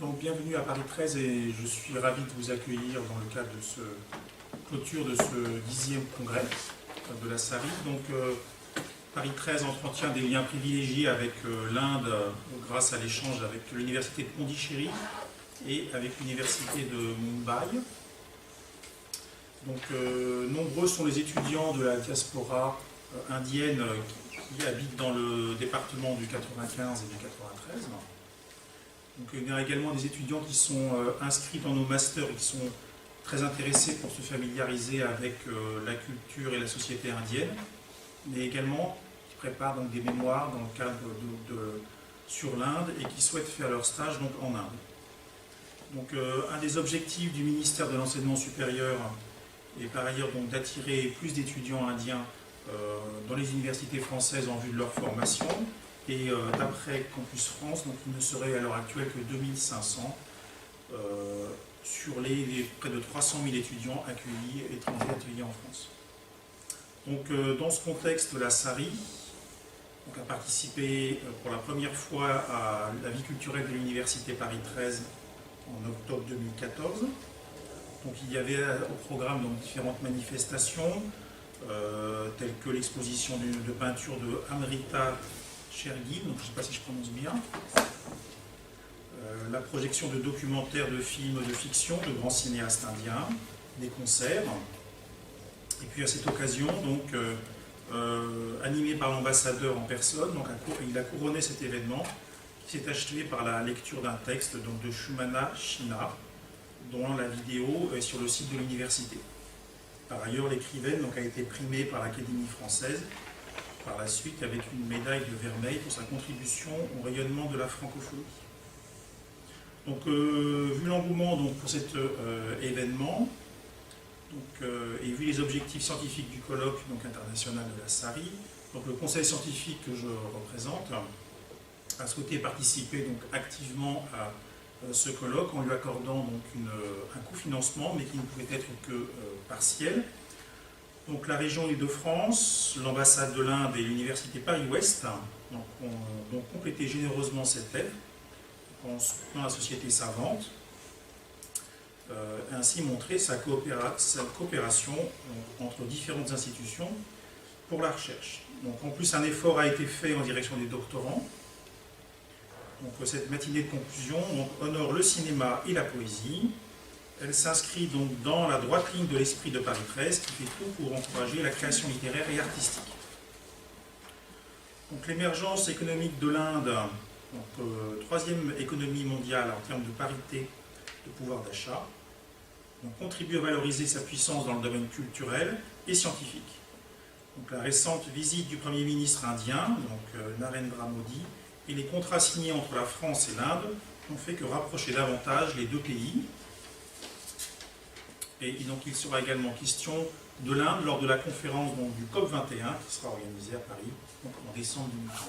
Donc bienvenue à Paris 13 et je suis ravi de vous accueillir dans le cadre de ce clôture de ce 10e congrès de la SARI. Donc Paris 13 entretient des liens privilégiés avec l'Inde grâce à l'échange avec l'université de Pondichéry et avec l'université de Mumbai. Donc nombreux sont les étudiants de la diaspora indienne qui habitent dans le département du 95 et du 93. Donc, il y a également des étudiants qui sont inscrits dans nos masters et qui sont très intéressés pour se familiariser avec la culture et la société indienne, mais également qui préparent donc, des mémoires dans le cadre sur l'Inde et qui souhaitent faire leur stage donc, en Inde. Donc, un des objectifs du ministère de l'Enseignement supérieur est par ailleurs d'attirer plus d'étudiants indiens dans les universités françaises en vue de leur formation. Et d'après Campus France, donc, il ne serait à l'heure actuelle que 2500 sur les près de 300 000 étudiants étrangers accueillis en France. Donc, dans ce contexte, la SARI donc, a participé pour la première fois à la vie culturelle de l'Université Paris 13 en octobre 2014. Donc, il y avait au programme donc, différentes manifestations, telles que l'exposition de peinture de Amrita Shergill, donc je ne sais pas si je prononce bien, la projection de documentaires, de films, de fiction, de grands cinéastes indiens, des concerts. Et puis à cette occasion, donc, animé par l'ambassadeur en personne, donc, il a couronné cet événement qui s'est achevé par la lecture d'un texte donc, de Shumana Shina, dont la vidéo est sur le site de l'université. Par ailleurs, l'écrivaine donc, a été primée par l'Académie française par la suite avec une médaille de vermeil pour sa contribution au rayonnement de la francophonie. Donc, vu l'engouement pour cet événement, et vu les objectifs scientifiques du colloque donc, international de la SARI, donc, le conseil scientifique que je représente a souhaité participer donc, activement à ce colloque en lui accordant donc, un cofinancement, mais qui ne pouvait être que partiel. Donc, la région Île-de-France, l'ambassade de l'Inde et l'université Paris-Ouest ont complété généreusement cette aide en soutenant la société savante, et ainsi montré sa coopération entre différentes institutions pour la recherche. Donc, en plus, un effort a été fait en direction des doctorants. Donc, cette matinée de conclusion honore le cinéma et la poésie. Elle s'inscrit donc dans la droite ligne de l'esprit de Paris 13 qui fait tout pour encourager la création littéraire et artistique. Donc l'émergence économique de l'Inde, troisième économie mondiale en termes de parité de pouvoir d'achat, contribue à valoriser sa puissance dans le domaine culturel et scientifique. Donc, la récente visite du Premier ministre indien, Narendra Modi, et les contrats signés entre la France et l'Inde n'ont fait que rapprocher davantage les deux pays. Et donc il sera également question de l'Inde lors de la conférence du COP21 qui sera organisée à Paris en décembre 2015.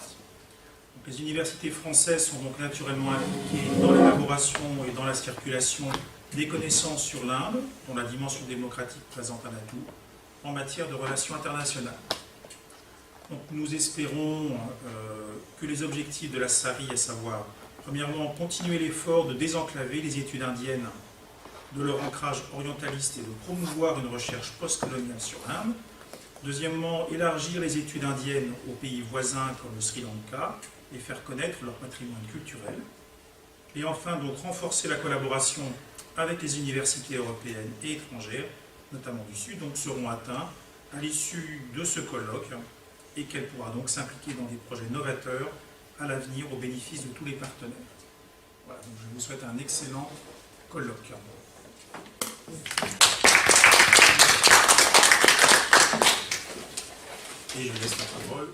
Donc, les universités françaises sont donc naturellement impliquées dans l'élaboration et dans la circulation des connaissances sur l'Inde, dont la dimension démocratique présente un atout en matière de relations internationales. Donc, nous espérons que les objectifs de la SARI, à savoir, premièrement, continuer l'effort de désenclaver les études indiennes de leur ancrage orientaliste et de promouvoir une recherche postcoloniale sur l'Inde. Deuxièmement, élargir les études indiennes aux pays voisins comme le Sri Lanka et faire connaître leur patrimoine culturel. Et enfin, donc, renforcer la collaboration avec les universités européennes et étrangères, notamment du Sud, donc seront atteints à l'issue de ce colloque et qu'elle pourra donc s'impliquer dans des projets novateurs à l'avenir au bénéfice de tous les partenaires. Voilà, donc je vous souhaite un excellent colloque. Et je laisse la parole